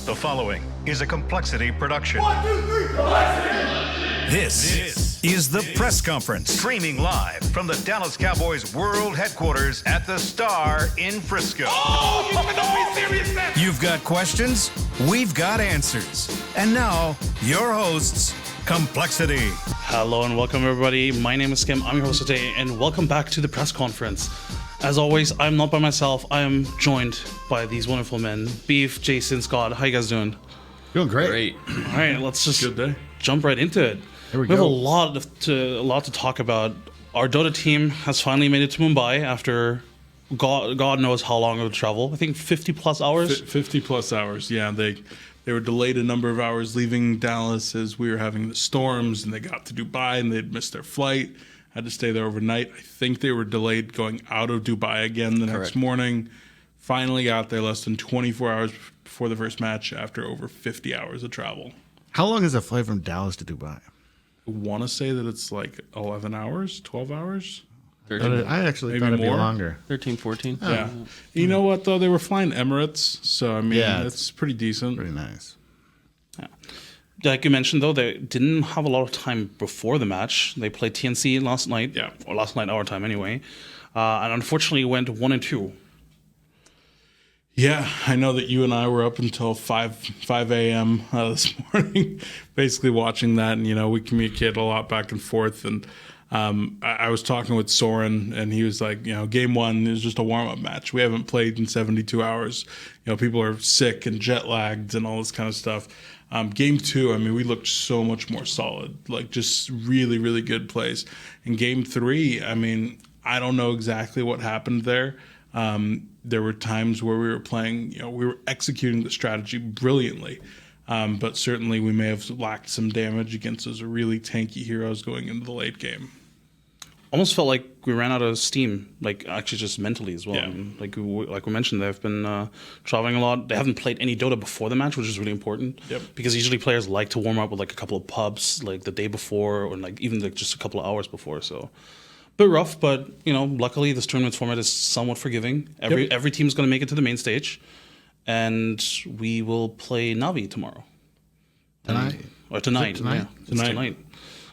The following is a compLexity production. 1, 2, 3, compLexity! This is the press conference, streaming live from the Dallas Cowboys World Headquarters at the Star in Frisco. Oh, you cannot be serious, man! You've got questions, we've got answers. And now, your hosts, compLexity. Hello and welcome everybody. My name is Kim, I'm your host today, and welcome back to the press conference. As always, I'm not by myself, I am joined by these wonderful men, Beef, Jason, Scott. How you guys doing? Doing great. All right, let's just Good day. jump right into it. Here we have go. a lot to talk about. Our Dota team has finally made it to Mumbai after God knows how long of a travel. I think 50 plus hours. 50 plus hours, yeah. They were delayed a number of hours leaving Dallas as we were having the storms, and they got to Dubai and they'd missed their flight. Had to stay there overnight. I think they were delayed going out of Dubai again the next morning. Finally got there less than 24 hours before the first match after over 50 hours of travel. How long is a flight from Dallas to Dubai? I want to say that it's like 11 hours, 12 hours. I actually Maybe thought it'd more? be longer. 13, 14. Yeah. You know what, though? They were flying Emirates, so, I mean, Yeah, it's pretty decent. Pretty nice. Like you mentioned, though, they didn't have a lot of time before the match. They played TNC last night, or last night our time anyway, and unfortunately went 1-2. Yeah, I know that you and I were up until 5 a.m. This morning, basically watching that, and we communicate a lot back and forth. And I was talking with Soren, and he was like, game one is just a warm-up match. We haven't played in 72 hours. People are sick and jet lagged and all this kind of stuff. Game two, I mean, we looked so much more solid, like just really, really good plays. In game three, I mean, I don't know exactly what happened there. There were times where we were playing, we were executing the strategy brilliantly. But certainly we may have lacked some damage against those really tanky heroes going into the late game. Almost felt like we ran out of steam, like actually just mentally as well. Yeah. I mean, like we mentioned, they've been traveling a lot. They haven't played any Dota before the match, which is really important. Yep. Because usually players like to warm up with like a couple of pubs, like the day before, or like even like just a couple of hours before. So, bit rough, but luckily this tournament format is somewhat forgiving. Every team's going to make it to the main stage, and we will play Navi tomorrow. Tonight? Tonight. Tonight? Yeah, it's tonight.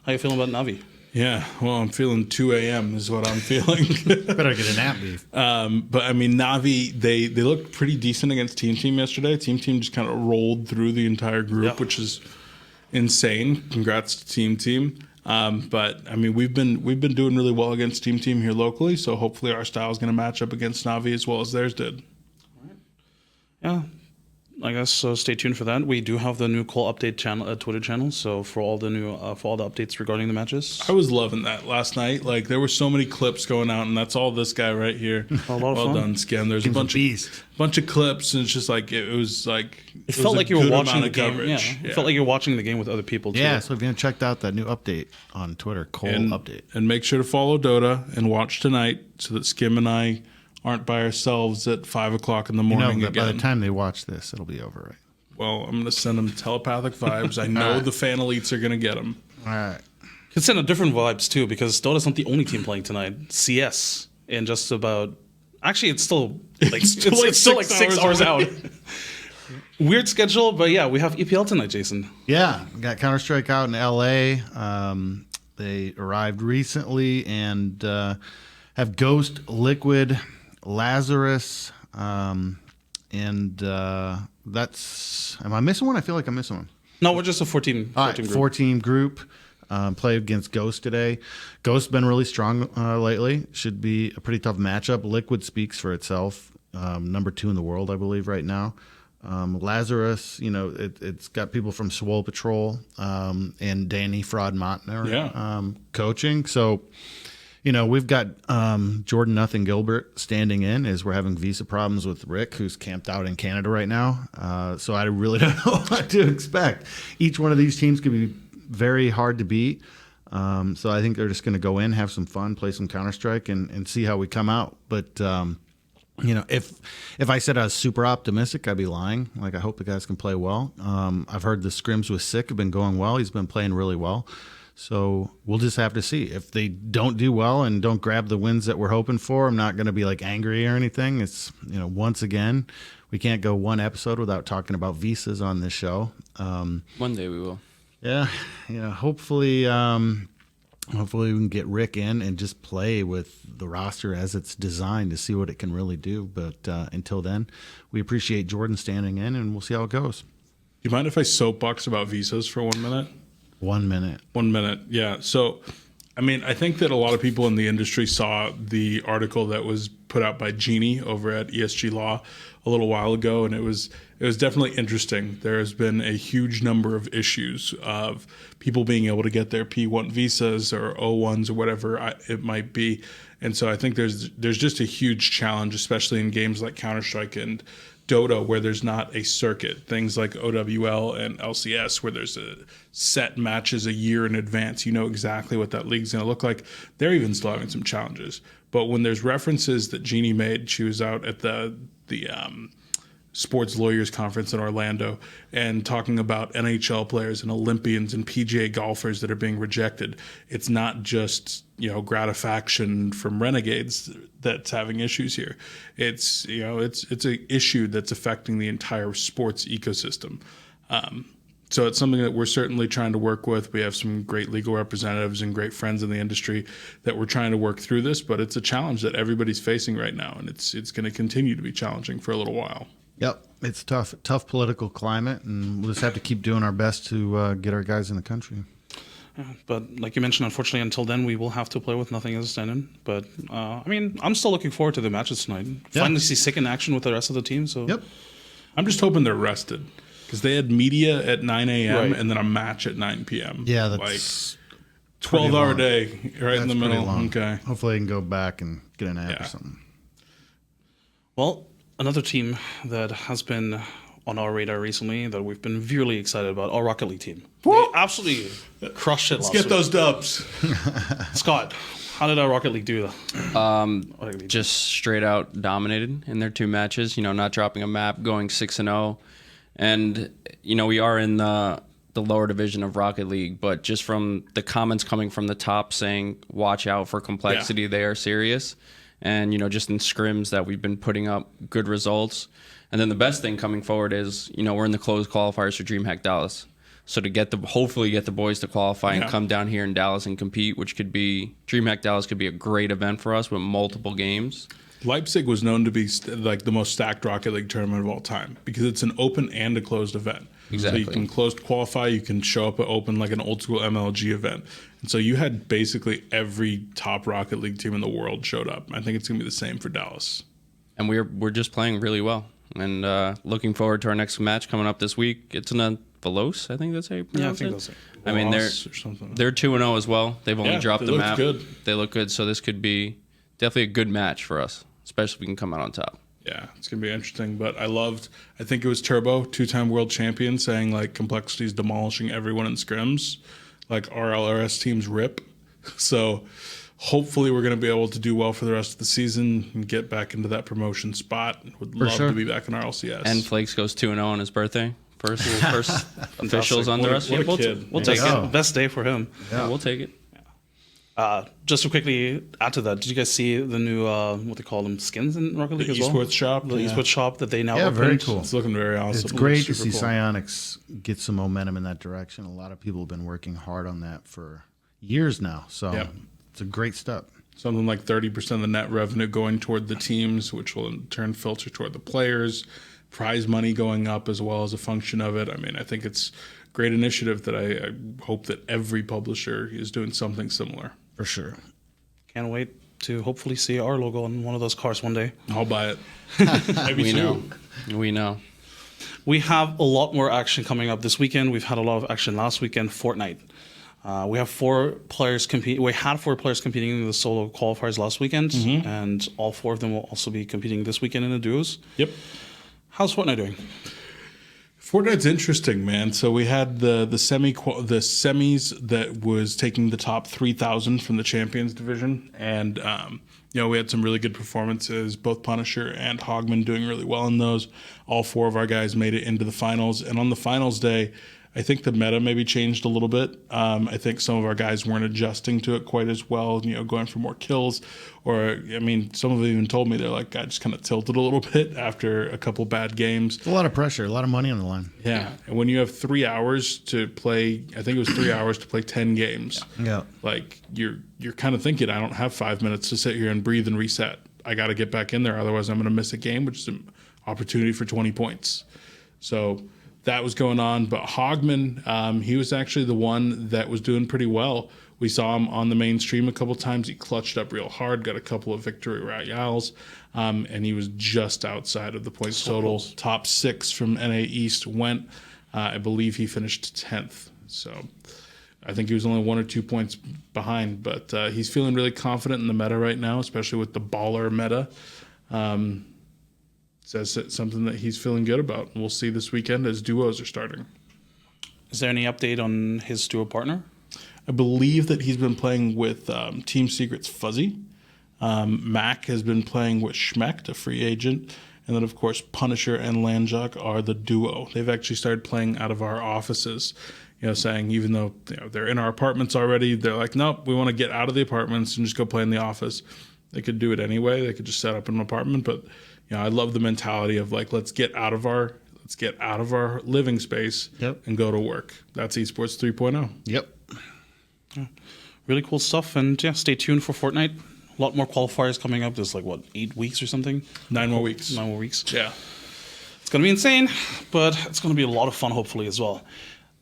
How you feeling about Navi? Yeah, well, I'm feeling 2 a.m. is what I'm feeling. Better get a nap, Beef. But I mean, Navi, they looked pretty decent against Team Team yesterday. Team Team just kind of rolled through the entire group, which is insane. Congrats to Team Team. But I mean, we've been doing really well against Team Team here locally, so hopefully our style is going to match up against Navi as well as theirs did. Yeah, I guess so. Stay tuned for that. We do have the new Call Update channel, Twitter channel. So for all the new for all the updates regarding the matches, I was loving that last night. Like there were so many clips going out, and that's all this guy right here. A lot of well fun. done, Skim. There's a bunch of clips, and it's just like it was like it felt like you were watching the game. Coverage. Yeah, it felt like you were watching the game with other people too. Yeah, so if you haven't checked out that new update on Twitter, Cole Update. And make sure to follow Dota and watch tonight so that Skim and I aren't by ourselves at 5 o'clock in the morning That again. by the time they watch this, it'll be over, right? Well, I'm going to send them telepathic vibes. I know the fan elites are going to get them. All right. Could send a different vibes too, because Dota's not the only team playing tonight. CS in just about. Actually, it's still like it's still like 6 hours out. Weird schedule, but yeah, we have EPL tonight, Jason. Yeah, we got Counter-Strike out in LA. They arrived recently and have Ghost, Liquid, Lazarus, and that's. Am I missing one? I feel like I'm missing one. No, we're just a 14 All right, group. 4-team group. Play against Ghost today. Ghost's been really strong lately. Should be a pretty tough matchup. Liquid speaks for itself. Number 2 in the world, I believe, right now. Lazarus, it's got people from Swole Patrol and Danny Fraud Montner coaching. So, we've got Jordan Nothing Gilbert standing in as we're having visa problems with Rick, who's camped out in Canada right now. So I really don't know what to expect. Each one of these teams could be very hard to beat. So I think they're just going to go in, have some fun, play some Counter-Strike, and see how we come out. But if I said I was super optimistic, I'd be lying. Like, I hope the guys can play well. I've heard the scrims with Sick have been going well. He's been playing really well. So we'll just have to see. If they don't do well and don't grab the wins that we're hoping for, I'm not going to be like angry or anything. It's, once again, we can't go one episode without talking about visas on this show. One day we will. Yeah, hopefully we can get Rick in and just play with the roster as it's designed to see what it can really do. But until then, we appreciate Jordan standing in, and we'll see how it goes. Do you mind if I soapbox about visas for 1 minute? 1 minute. 1 minute, yeah. So, I think that a lot of people in the industry saw the article that was put out by Jeannie over at ESG Law a little while ago, and it was definitely interesting. There has been a huge number of issues of people being able to get their P1 visas or O1s or whatever it might be, and so I think there's just a huge challenge, especially in games like Counter-Strike and Dota, where there's not a circuit. Things like OWL and LCS, where there's a set matches a year in advance. You know exactly what that league's going to look like. They're even still having some challenges. But when there's references that Jeannie made, she was out at the sports lawyers conference in Orlando and talking about NHL players and Olympians and PGA golfers that are being rejected. It's not just, gratification from renegades that's having issues here. It's an issue that's affecting the entire sports ecosystem. So it's something that we're certainly trying to work with. We have some great legal representatives and great friends in the industry that we're trying to work through this, but it's a challenge that everybody's facing right now, and it's going to continue to be challenging for a little while. Yep, it's tough political climate, and we'll just have to keep doing our best to get our guys in the country. But like you mentioned, unfortunately, until then, we will have to play with nothing as a stand-in. But, I'm still looking forward to the matches tonight. Yeah. Finally see Sick in action with the rest of the team. So Yep. I'm just hoping they're rested because they had media at 9 a.m. Right. and then a match at 9 p.m. Yeah, that's like pretty 12-hour long. day right in the That's pretty middle. long. Okay. Hopefully I can go back and get a nap Yeah. or something. Well, another team that has been on our radar recently that we've been really excited about, our Rocket League team. They absolutely crushed it Let's last get week. those dubs. Scott, how did our Rocket League do that? Just straight out dominated in their two matches, not dropping a map, going 6-0. And, we are in the lower division of Rocket League, but just from the comments coming from the top saying, watch out for complexity, they are serious. And, just in scrims that we've been putting up good results. And then the best thing coming forward is, we're in the closed qualifiers for DreamHack Dallas. So to hopefully get the boys to qualify and come down here in Dallas and compete, which could be, DreamHack Dallas could be a great event for us with multiple games. Leipzig was known to be like the most stacked Rocket League tournament of all time because it's an open and a closed event. Exactly. So you can closed qualify, you can show up at open like an old school MLG event. And so you had basically every top Rocket League team in the world showed up. I think it's going to be the same for Dallas. And we're just playing really well. And looking forward to our next match coming up this week. It's in Velos, I think that's how you pronounce it. that's it. I mean, Or something. they're 2-0 as well. They've only dropped they the looked map. good. They look good, so this could be definitely a good match for us, especially if we can come out on top. Yeah, it's going to be interesting. But I think it was Turbo, 2-time world champion, saying like complexity is demolishing everyone in scrims. Like RLRS teams rip. So hopefully we're going to be able to do well for the rest of the season and get back into that promotion spot. Would love sure. to be back in RLCS. And Flakes goes 2-0 on his birthday. First officials under What a- us. what a Yeah, kid. we'll take Yeah. it. Best day for him. Yeah, we'll take it. Just to quickly add to that, did you guys see the new, what they call them, skins in Rocket League as well? Esports shop. The Yeah. Esports shop that they now Yeah, opened. very cool. It's looking very awesome. It's It great looks to super see cool. Psyonix get some momentum in that direction. A lot of people have been working hard on that for years now. So Yep. it's a great step. Something like 30% of the net revenue going toward the teams, which will in turn filter toward the players. Prize money going up as well as a function of it. I mean, I think it's a great initiative that I hope that every publisher is doing something similar. For sure. Can't wait to hopefully see our logo on one of those cars one day. I'll buy it. Maybe We two. know. We know. We have a lot more action coming up this weekend. We've had a lot of action last weekend, Fortnite. We have 4 players compete. We had 4 players competing in the solo qualifiers last weekend, and all 4 of them will also be competing this weekend in the duos. Yep. How's Fortnite doing? Fortnite's interesting, man. So we had the semis that was taking the top 3,000 from the champions division, and we had some really good performances. Both Punisher and Hogman doing really well in those. All 4 of our guys made it into the finals, and on the finals day, I think the meta maybe changed a little bit. I think some of our guys weren't adjusting to it quite as well, going for more kills. Or, some of them even told me they're like, I just kind of tilted a little bit after a couple bad games. A lot of pressure, a lot of money on the line. Yeah. And when you have 3 hours to play, I think it was 3 hours to play 10 games. Yeah. Like, you're kind of thinking, I don't have 5 minutes to sit here and breathe and reset. I got to get back in there. Otherwise, I'm going to miss a game, which is an opportunity for 20 points. So that was going on. But Hogman, he was actually the one that was doing pretty well. We saw him on the main stream a couple times. He clutched up real hard, got a couple of victory royales, and he was just outside of the points total. Top 6 from NA East went. I believe he finished 10th. So I think he was only 1 or 2 points behind, but he's feeling really confident in the meta right now, especially with the baller meta. Says it's something that he's feeling good about. We'll see this weekend as duos are starting. Is there any update on his duo partner? I believe that he's been playing with Team Secret's Fuzzy. Mac has been playing with Schmecht, a free agent. And then, of course, Punisher and Landjock are the duo. They've actually started playing out of our offices, saying even though they're in our apartments already, they're like, nope, we want to get out of the apartments and just go play in the office. They could do it anyway. They could just set up an apartment. But, I love the mentality of like, let's get out of our living space and go to work. That's Esports 3.0. Yep. Really cool stuff. And stay tuned for Fortnite. A lot more qualifiers coming up. There's 8 weeks or something? 9 more weeks. 9 more weeks. Yeah. It's going to be insane, but it's going to be a lot of fun, hopefully, as well.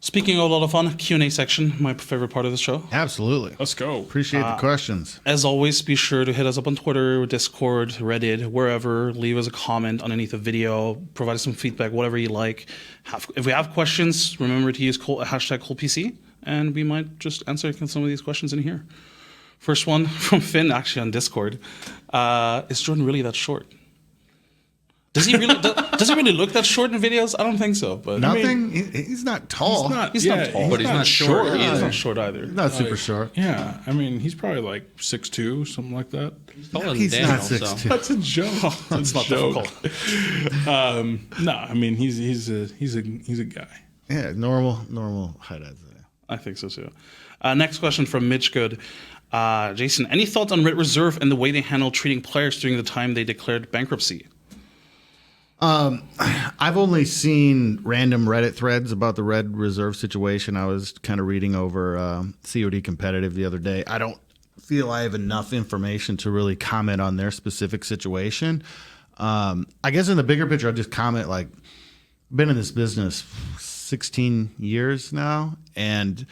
Speaking of a lot of fun, Q&A section, my favorite part of the show. Absolutely. Let's go. Appreciate the questions. As always, be sure to hit us up on Twitter, Discord, Reddit, wherever. Leave us a comment underneath the video. Provide us some feedback, whatever you like. If we have questions, remember to use hashtag coLPC, and we might just answer some of these questions in here. First one from Finn, actually on Discord. Is Jordan really that short? Does he really look that short in videos? I don't think so. But Nothing. He's not tall. He's not tall, but he's not short. He's not short either. Not super short. Yeah, he's probably 6'2", something like that. He's taller than He's Daniel, not 6'2". That's a joke. That's not difficult. No, he's a guy. Yeah, normal height, I'd say. I think so too. Next question from Mitch Good. Jason, any thoughts on Red Reserve and the way they handle treating players during the time they declared bankruptcy? I've only seen random Reddit threads about the Red Reserve situation. I was kind of reading over COD Competitive the other day. I don't feel I have enough information to really comment on their specific situation. I guess in the bigger picture, I'll just comment, been in this business 16 years now, and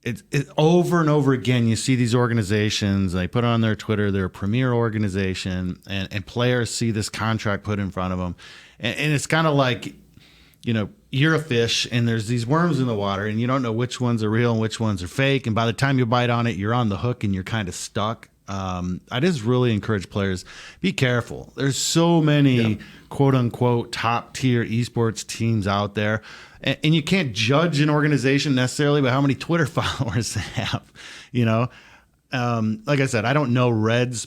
it's over and over again, you see these organizations, they put on their Twitter, they're a premier organization, and players see this contract put in front of them. And it's kind of like, you're a fish and there's these worms in the water and you don't know which ones are real and which ones are fake. And by the time you bite on it, you're on the hook and you're kind of stuck. I just really encourage players, be careful. There's so many quote unquote top tier esports teams out there. And you can't judge an organization necessarily by how many Twitter followers they have. Like I said, I don't know Red's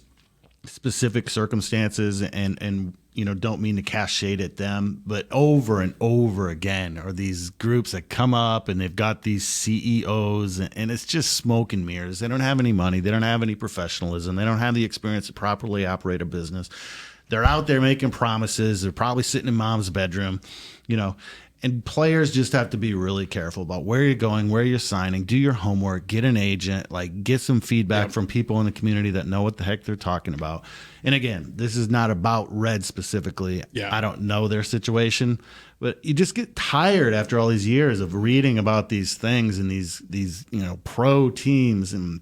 specific circumstances and don't mean to cast shade at them, but over and over again are these groups that come up and they've got these CEOs and it's just smoke and mirrors. They don't have any money. They don't have any professionalism. They don't have the experience to properly operate a business. They're out there making promises. They're probably sitting in mom's bedroom, and players just have to be really careful about where you're going, where you're signing, do your homework, get an agent, get some feedback from people in the community that know what the heck they're talking about. And again, this is not about Red specifically. Yeah. I don't know their situation, but you just get tired after all these years of reading about these things and these pro teams, and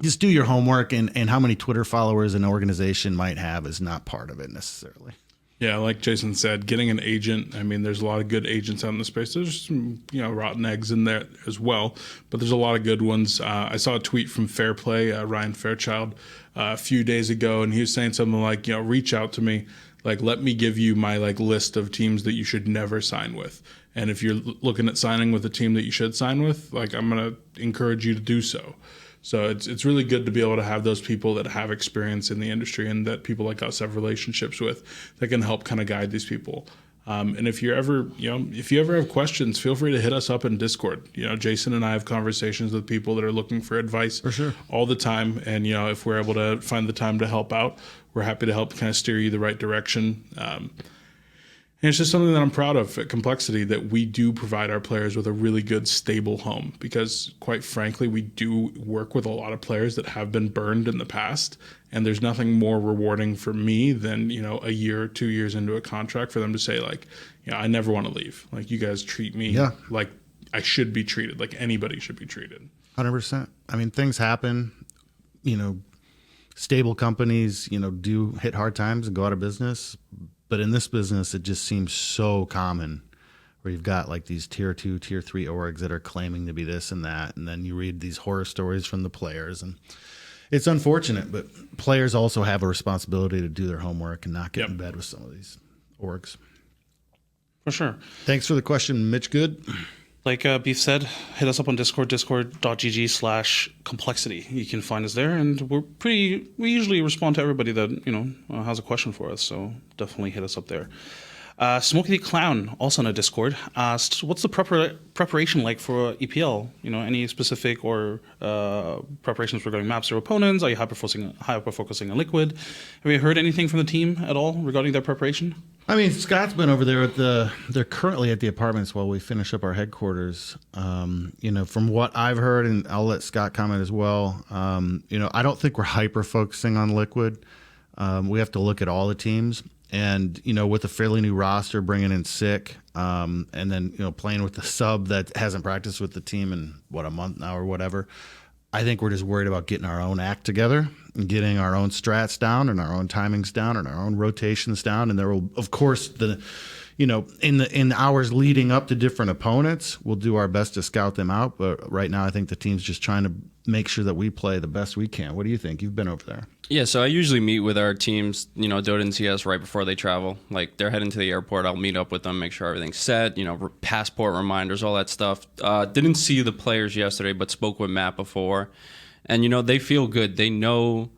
just do your homework, and how many Twitter followers an organization might have is not part of it necessarily. Yeah, like Jason said, getting an agent. There's a lot of good agents out in the space. There's some, rotten eggs in there as well, but there's a lot of good ones. I saw a tweet from Fairplay, Ryan Fairchild, a few days ago, and he was saying something like, reach out to me, let me give you my list of teams that you should never sign with. And if you're looking at signing with a team that you should sign with, I'm going to encourage you to do so. So it's really good to be able to have those people that have experience in the industry and that people like us have relationships with that can help kind of guide these people. And if you ever have questions, feel free to hit us up in Discord. Jason and I have conversations with people that are looking for advice For sure. all the time. And, if we're able to find the time to help out, we're happy to help kind of steer you the right direction. And it's just something that I'm proud of at compLexity, that we do provide our players with a really good, stable home, because quite frankly, we do work with a lot of players that have been burned in the past. And there's nothing more rewarding for me than, a year or 2 years into a contract for them to say, like, I never want to leave. Like, you guys treat me like I should be treated, like anybody should be treated. 100%. I mean, things happen, stable companies, do hit hard times and go out of business. But in this business, it just seems so common, where you've got like these tier 2, tier 3 orgs that are claiming to be this and that. And then you read these horror stories from the players, and it's unfortunate, but players also have a responsibility to do their homework and not get in bed with some of these orgs. For sure. Thanks for the question, Mitch Good. Like Beef said, hit us up on Discord, discord.gg/compLexity. You can find us there, and we usually respond to everybody that, has a question for us, so definitely hit us up there. Smokey the Clown, also on a Discord, asked, what's the preparation like for EPL? Any specific or preparations regarding maps or opponents? Are you hyper-focusing on Liquid? Have you heard anything from the team at all regarding their preparation? I mean, Scott's been over there they're currently at the apartments while we finish up our headquarters. From what I've heard, and I'll let Scott comment as well, I don't think we're hyper-focusing on Liquid. We have to look at all the teams. And, with a fairly new roster, bringing in Sick, and then, playing with the sub that hasn't practiced with the team in, a month now or whatever, I think we're just worried about getting our own act together and getting our own strats down and our own timings down and our own rotations down. And there will, of course, in the hours leading up to different opponents, we'll do our best to scout them out. But right now, I think the team's just trying to make sure that we play the best we can. What do you think? You've been over there. Yeah, so I usually meet with our teams, Dota and CS right before they travel. Like, they're heading to the airport, I'll meet up with them, make sure everything's set, passport reminders, all that stuff. Didn't see the players yesterday, but spoke with Matt before. And, they feel good. They know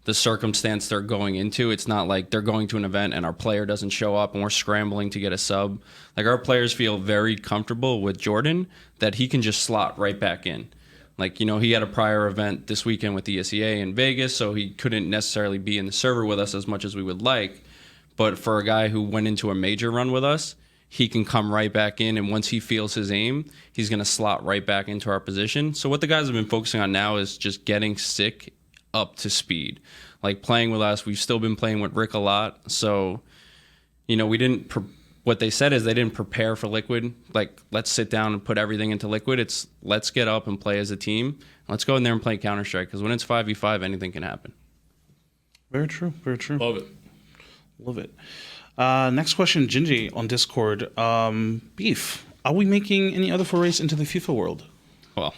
the circumstance they're going into. It's not like they're going to an event and our player doesn't show up and we're scrambling to get a sub. Like, our players feel very comfortable with Jordan that he can just slot right back in. Like, he had a prior event this weekend with the ESEA in Vegas, so he couldn't necessarily be in the server with us as much as we would like. But for a guy who went into a major run with us, he can come right back in, and once he feels his aim, he's going to slot right back into our position. So what the guys have been focusing on now is just getting Sick up to speed. Like, playing with us, we've still been playing with Rick a lot. So, we didn't... What they said is they didn't prepare for Liquid. Like, let's sit down and put everything into Liquid. It's let's get up and play as a team. Let's go in there and play Counter-Strike, because when it's 5v5, anything can happen. Very true. Very true. Love it. Love it. Next question, Gingy on Discord. Beef, are we making any other forays into the FIFA world? Well,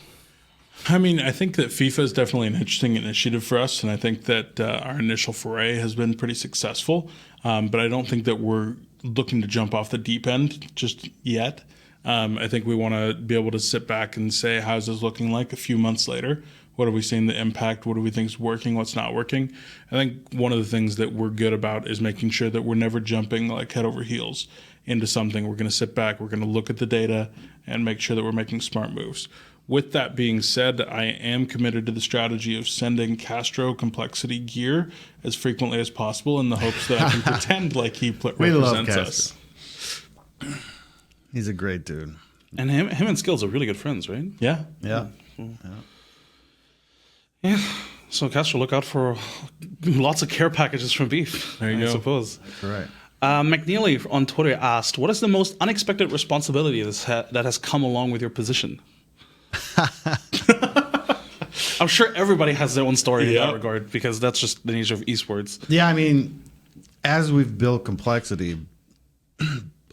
I mean, I think that FIFA is definitely an interesting initiative for us, and I think that our initial foray has been pretty successful. But I don't think that we're looking to jump off the deep end just yet. I think we want to be able to sit back and say, how's this looking like a few months later? What are we seeing the impact? What do we think is working? What's not working? I think one of the things that we're good about is making sure that we're never jumping like head over heels into something. We're going to sit back, we're going to look at the data and make sure that we're making smart moves. With that being said, I am committed to the strategy of sending Castro compLexity gear as frequently as possible in the hopes that I can pretend like he represents us. He's a great dude. And him and Skills are really good friends, right? Yeah. Yeah. Yeah. So Castro, look out for lots of care packages from Beef. There you go. I suppose. That's right. McNeely on Twitter asked, what is the most unexpected responsibility that has come along with your position? I'm sure everybody has their own story in that regard, because that's just the nature of esports. Yeah, I mean, as we've built compLexity,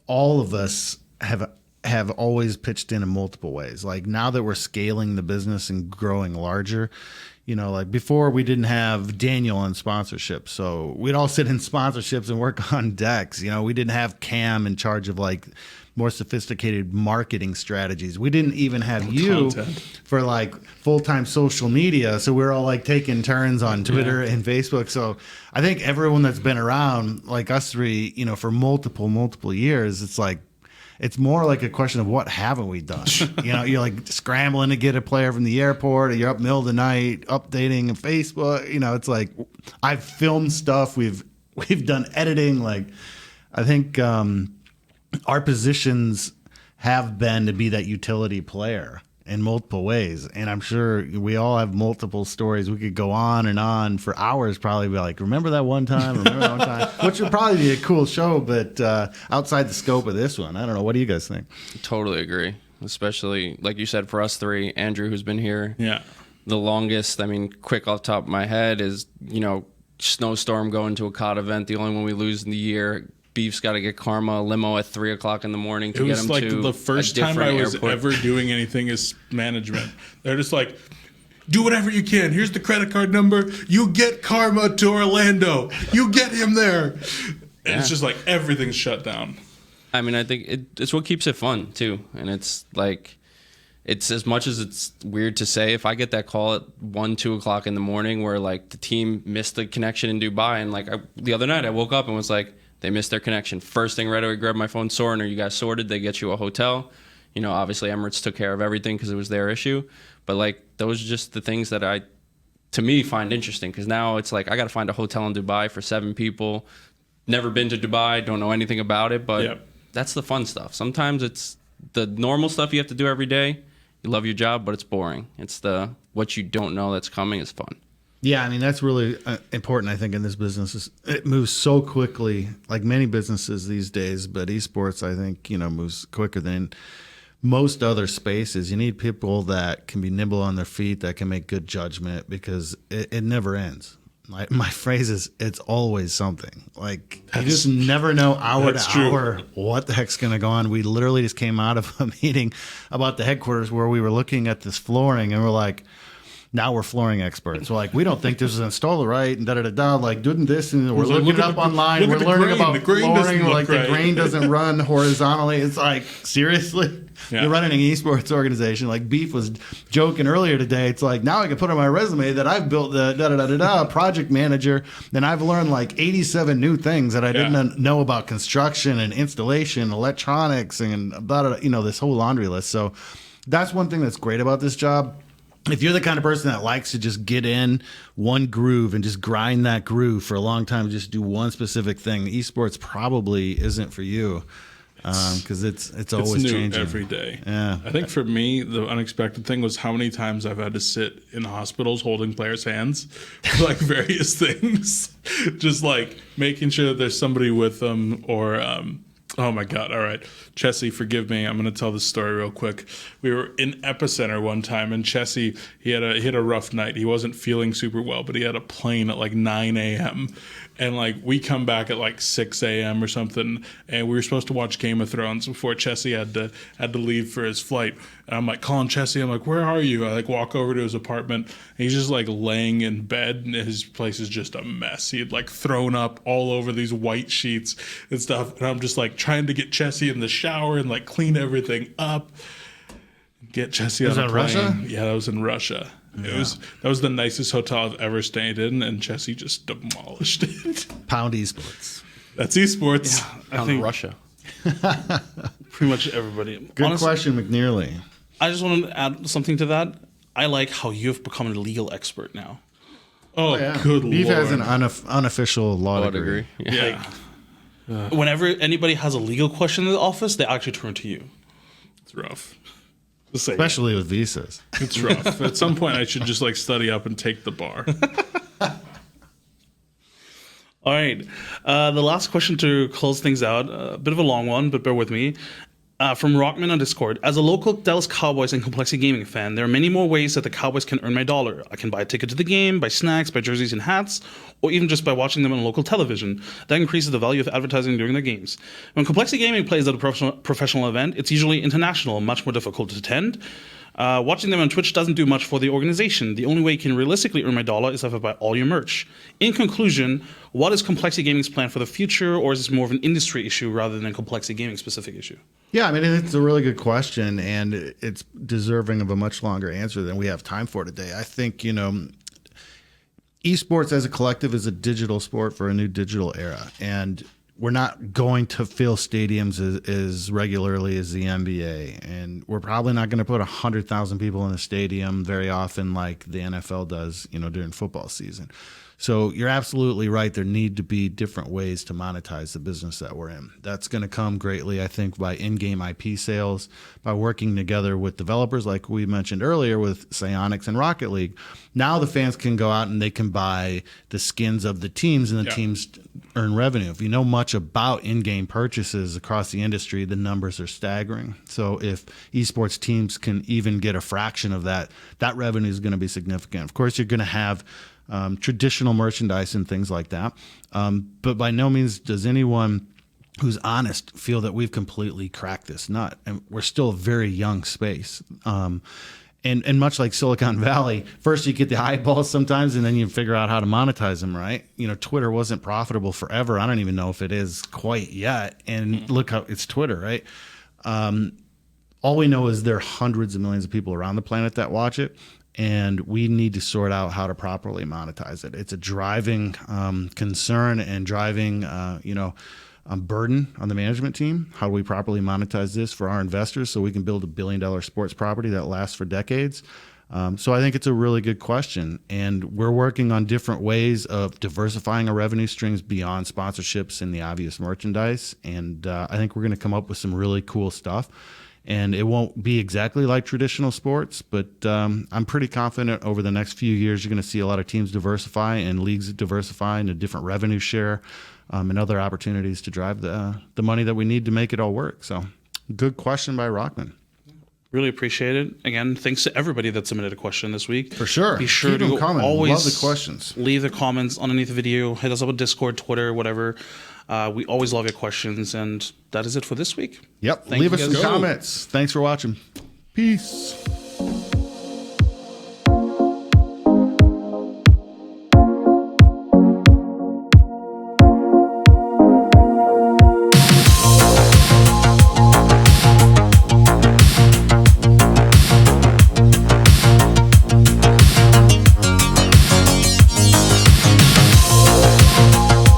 all of us have always pitched in multiple ways. Like, now that we're scaling the business and growing larger, like before we didn't have Daniel on sponsorships, so we'd all sit in sponsorships and work on decks. We didn't have Cam in charge of like more sophisticated marketing strategies. We didn't even have you Content. for like full-time social media, so we're all like taking turns on Twitter and Facebook. So I think everyone that's been around, like us three, for multiple years, it's like, it's more like a question of what haven't we done? You're like scrambling to get a player from the airport, or you're up middle of the night updating Facebook. It's like I've filmed stuff. We've done editing. Like I think our positions have been to be that utility player in multiple ways, and I'm sure we all have multiple stories. We could go on and on for hours, probably be like, remember that one time, which would probably be a cool show, but outside the scope of this one. I don't know. What do you guys think? Totally agree. Especially, like you said, for us three, Andrew, who's been here the longest. I mean, quick off the top of my head is, Snowstorm going to a COD event, the only one we lose in the year. Beef's got to get Karma a limo at 3 o'clock in the morning to get him to. It was like the first time I was ever doing anything as management. They're just like, do whatever you can. Here's the credit card number. You get Karma to Orlando. You get him there. And it's just like everything's shut down. I mean, I think it's what keeps it fun too. And it's like, it's as much as it's weird to say, if I get that call at 1, 2 o'clock in the morning where like the team missed the connection in Dubai, and like the other night I woke up and was like, they missed their connection. First thing, right away, grab my phone. Soren, are you guys sorted? They get you a hotel. Obviously Emirates took care of everything because it was their issue. But like, those are just the things that to me, find interesting. Because now it's like, I got to find a hotel in Dubai for 7 people. Never been to Dubai, don't know anything about it. But that's the fun stuff. Sometimes it's the normal stuff you have to do every day. You love your job, but it's boring. It's what you don't know that's coming is fun. Yeah, I mean, that's really important, I think, in this business. It moves so quickly, like many businesses these days, but esports, I think, moves quicker than most other spaces. You need people that can be nimble on their feet, that can make good judgment, because it never ends. My phrase is, it's always something. Like, you just never know hour to hour what the heck's going to go on. We literally just came out of a meeting about the headquarters where we were looking at this flooring, and we're like, now we're flooring experts. We're like, we don't think this is installed right, and da-da-da-da, like doing this, and we're looking it up online. We're learning about flooring. Like, the grain doesn't run horizontally. It's like, seriously? You're running an esports organization. Like Beef was joking earlier today. It's like, now I can put on my resume that I've built the da-da-da-da-da project manager, and I've learned like 87 new things that I didn't know about construction and installation, electronics, and this whole laundry list. So that's one thing that's great about this job. If you're the kind of person that likes to just get in one groove and just grind that groove for a long time, just do one specific thing, esports probably isn't for you, because it's always new changing every day. Yeah, I think for me, the unexpected thing was how many times I've had to sit in hospitals holding players' hands for like various things, just like making sure that there's somebody with them, or oh my God. All right. Chessie, forgive me. I'm going to tell this story real quick. We were in Epicenter one time, and Chessie, he had a rough night. He wasn't feeling super well, but he had a plane at like 9 a.m. And like, we come back at like 6 a.m. or something, and we were supposed to watch Game of Thrones before Chessie had to leave for his flight. And I'm like calling Chessie. I'm like, where are you? I like walk over to his apartment, and he's just like laying in bed, and his place is just a mess. He had like thrown up all over these white sheets and stuff. And I'm just like trying to get Chessie in the shower and like clean everything up. Get Chessie on a plane. Russia? Yeah, that was in Russia. Yeah. That was the nicest hotel I've ever stayed in, and Chessie just demolished it. Pound esports. That's esports. Yeah, I think Russia. Pretty much everybody. Good Honestly, question, McNearly. I just want to add something to that. I like how you've become a legal expert now. Oh, yeah. Good Beef Lord. has an unofficial law degree. Yeah. Whenever anybody has a legal question in the office, they actually turn to you. It's rough. Especially with visas. It's rough. At some point, I should just like study up and take the bar. All right. The last question to close things out, a bit of a long one, but bear with me. From Rockman on Discord. As a local Dallas Cowboys and compLexity Gaming fan, there are many more ways that the Cowboys can earn my dollar. I can buy a ticket to the game, buy snacks, buy jerseys and hats, or even just by watching them on local television. That increases the value of advertising during their games. When compLexity Gaming plays at a professional event, it's usually international and much more difficult to attend. Watching them on Twitch doesn't do much for the organization. The only way you can realistically earn my dollar is if I buy all your merch. In conclusion, what is compLexity Gaming's plan for the future, or is this more of an industry issue rather than a compLexity Gaming specific issue? Yeah, I mean, it's a really good question, and it's deserving of a much longer answer than we have time for today. I think, esports as a collective is a digital sport for a new digital era, and we're not going to fill stadiums as regularly as the NBA, and we're probably not going to put 100,000 people in a stadium very often like the NFL does, during football season. So you're absolutely right. There need to be different ways to monetize the business that we're in. That's going to come greatly, I think, by in-game IP sales, by working together with developers like we mentioned earlier with Psyonix and Rocket League. Now the fans can go out and they can buy the skins of the teams, and the teams earn revenue. If you know much about in-game purchases across the industry, the numbers are staggering. So if esports teams can even get a fraction of that, that revenue is going to be significant. Of course, you're going to have traditional merchandise and things like that. But by no means does anyone who's honest feel that we've completely cracked this nut. And we're still a very young space. And much like Silicon Valley, first you get the eyeballs sometimes, and then you figure out how to monetize them, right? Twitter wasn't profitable forever. I don't even know if it is quite yet. And look how it's Twitter, right? All we know is there are hundreds of millions of people around the planet that watch it. And we need to sort out how to properly monetize it. It's a driving concern and driving, burden on the management team. How do we properly monetize this for our investors so we can build $1 billion sports property that lasts for decades? So I think it's a really good question. And we're working on different ways of diversifying our revenue streams beyond sponsorships and the obvious merchandise. And I think we're going to come up with some really cool stuff. And it won't be exactly like traditional sports, but I'm pretty confident over the next few years you're going to see a lot of teams diversify and leagues diversify into different revenue share and other opportunities to drive the money that we need to make it all work. So good question by Rockman. Really appreciate it. Again, thanks to everybody that submitted a question this week. For sure. Be sure Keep them to coming. always Love the questions. leave the comments underneath the video. Hit us up on Discord, Twitter, whatever. We always love your questions, and that is it for this week. Yep. Thank Leave you us some guys. comments. Thanks for watching. Peace.